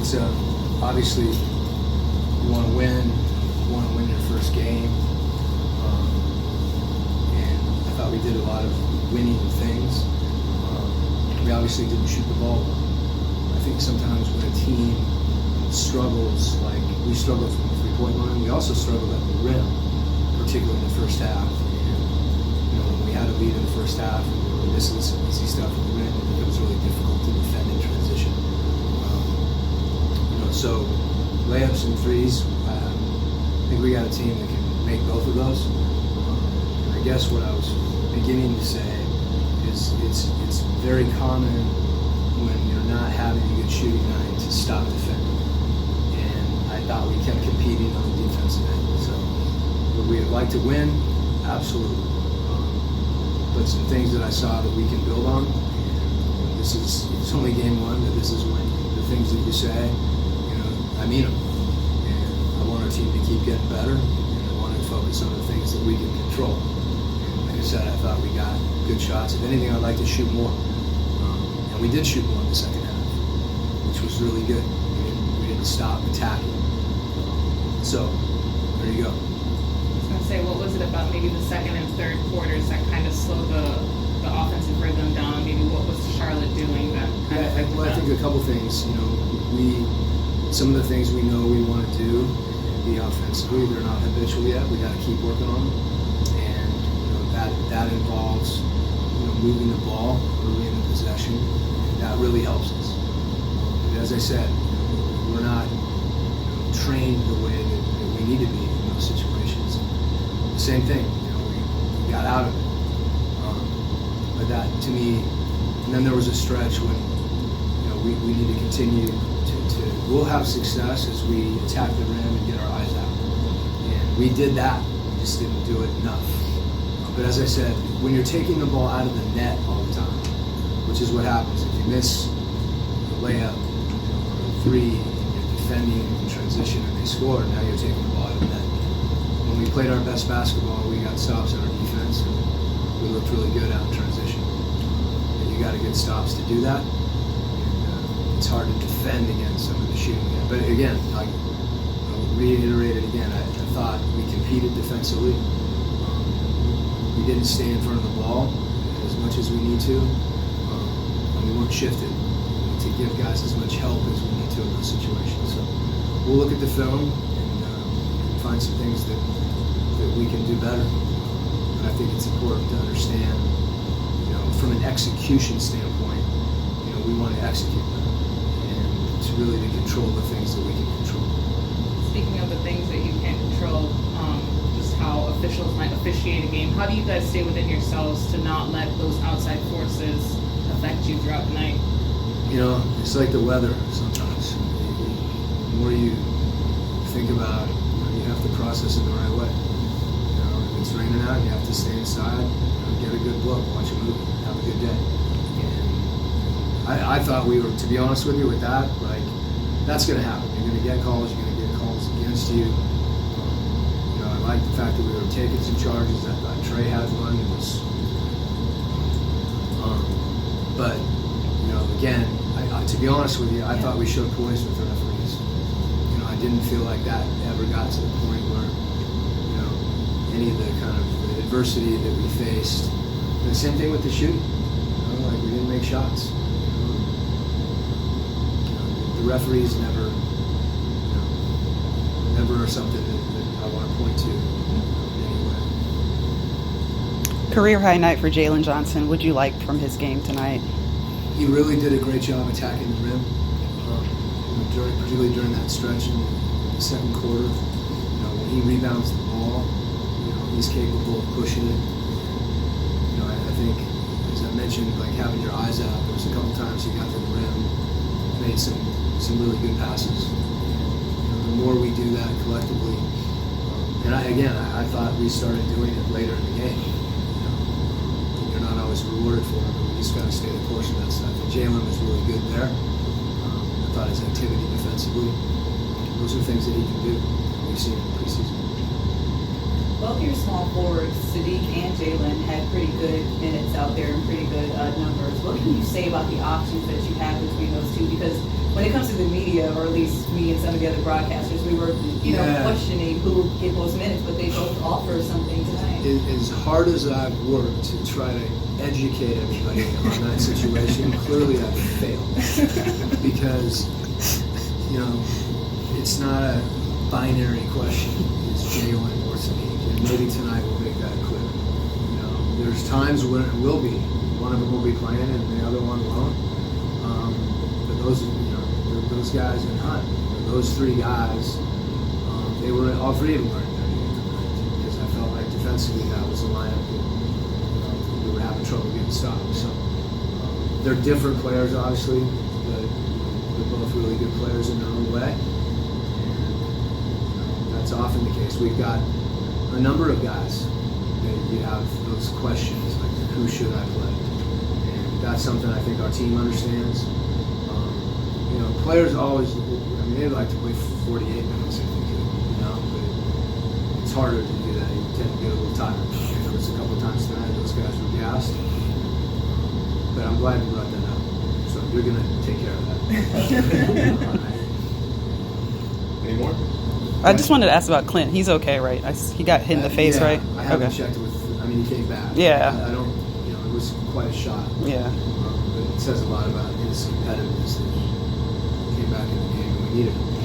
it's obviously you want to win. You want to win your first game. And I thought we did a lot of winning things. We obviously didn't shoot the ball well. I think sometimes when a team struggles, like we struggled from the three-point line, we also struggled at the rim, particularly in the first half. And when we had a lead in the first half and we were missing some easy stuff at the rim, it becomes really difficult to defend in transition. So layups and threes, I think we got a team that can make both of those. And I guess what I was beginning to say is it's very common when you're not having a good shooting night to stop defending. And I thought we kept competing on the defensive end. So would we have liked to win? Absolutely. But some things that I saw that we can build on. And it's only game one, but this is when the things that you say, I mean them. And I want our team to keep getting better, and I want to focus on the things that we can control. And like I said, I thought we got good shots. If anything, I'd like to shoot more. And we did shoot more in the second half, which was really good. We didn't stop attacking. So, there you go. I was going to say, what was it about maybe the second and third quarters that kind of slowed the offensive rhythm down? Maybe what was Charlotte doing that kind of affected I think a couple things. Some of the things we know we want to do and be offensively, they're not habitual yet. We got to keep working on them, and that involves moving the ball early in the possession. And that really helps us. And as I said, we're not trained the way that we need to be in those situations. The same thing, we got out of it. But that to me, and then there was a stretch when we need to continue we'll have success as we attack the rim and get our eyes out. And we did that. We just didn't do it enough. But as I said, when you're taking the ball out of the net all the time, which is what happens if you miss the layup or a three and you're defending in transition and they score, now you're taking the ball out of the net. When we played our best basketball, we got stops on our defense and we looked really good out in transition. And you got to get stops to do that. It's hard to defend against some of the shooting. But again, I'll reiterate it again, I thought we competed defensively. We didn't stay in front of the ball as much as we need to. And we weren't shifted to give guys as much help as we need to in those situations. So we'll look at the film and find some things that we can do better. But I think it's important to understand, from an execution standpoint, we want to execute that. It's really to control the things that we can control. Speaking of the things that you can't control, just how officials might officiate a game, how do you guys stay within yourselves to not let those outside forces affect you throughout the night? It's like the weather sometimes. The more you think about it, you have to process it the right way. If it's raining out, you have to stay inside, get a good look, watch a movie, have a good day. I thought we were, to be honest with you, with that, that's going to happen. You're going to get calls, you're going to get calls against you. I like the fact that we were taking some charges. I thought Trey had one. It was, but, again, to be honest with you, I thought we showed poise with the referees. I didn't feel like that ever got to the point where, any of the kind of adversity that we faced. And the same thing with the shooting. We didn't make shots. The referees never are something that I want to point to in any way. Career high night for Jalen Johnson. What'd you like from his game tonight? He really did a great job attacking the rim, particularly during that stretch in the second quarter. When he rebounds the ball, he's capable of pushing it. I think, as I mentioned, having your eyes out. There was a couple times he got to the rim, made some really good passes. The more we do that collectively, and I thought we started doing it later in the game. You're not always rewarded for it, but we just got to stay the course of that stuff. And Jalen was really good there. I thought his activity defensively, those are things that he can do. We've seen in the preseason. Both your small forwards, Sadiq and Jalen, had pretty good minutes out there and pretty good numbers. What can you say about the options that you have between those two? Because when it comes honestly, the media, or at least me and some of the other broadcasters, we were, questioning who would get most minutes, but they both offer something tonight. As hard as I've worked to try to educate everybody on that situation, clearly I've failed. Because, it's not a binary question. It's Jalen or Sneak. And maybe tonight we'll make that clear. There's times when it will be. One of them will be playing and the other one won't. But those guys in Hunt, those three guys, they were all three of them were in there tonight because I felt like defensively that was a lineup that we were having trouble getting stopped. So they're different players, obviously, but they're both really good players in their own way. And that's often the case. We've got a number of guys that you have those questions like, who should I play? And that's something I think our team understands. Players always, they'd like to play 48 minutes if they could, but it's harder to do that. You tend to get a little tired. There was a couple times tonight those guys were gassed. But I'm glad you brought that up. So you're going to take care of that. All right. Any more? I just wanted to ask about Clint. He's okay, right? He got hit in the face, yeah, right? I haven't checked it he came back. Yeah. I don't, it was quite a shot. Yeah. But it says a lot about his competitiveness that he came back in the game and we needed him.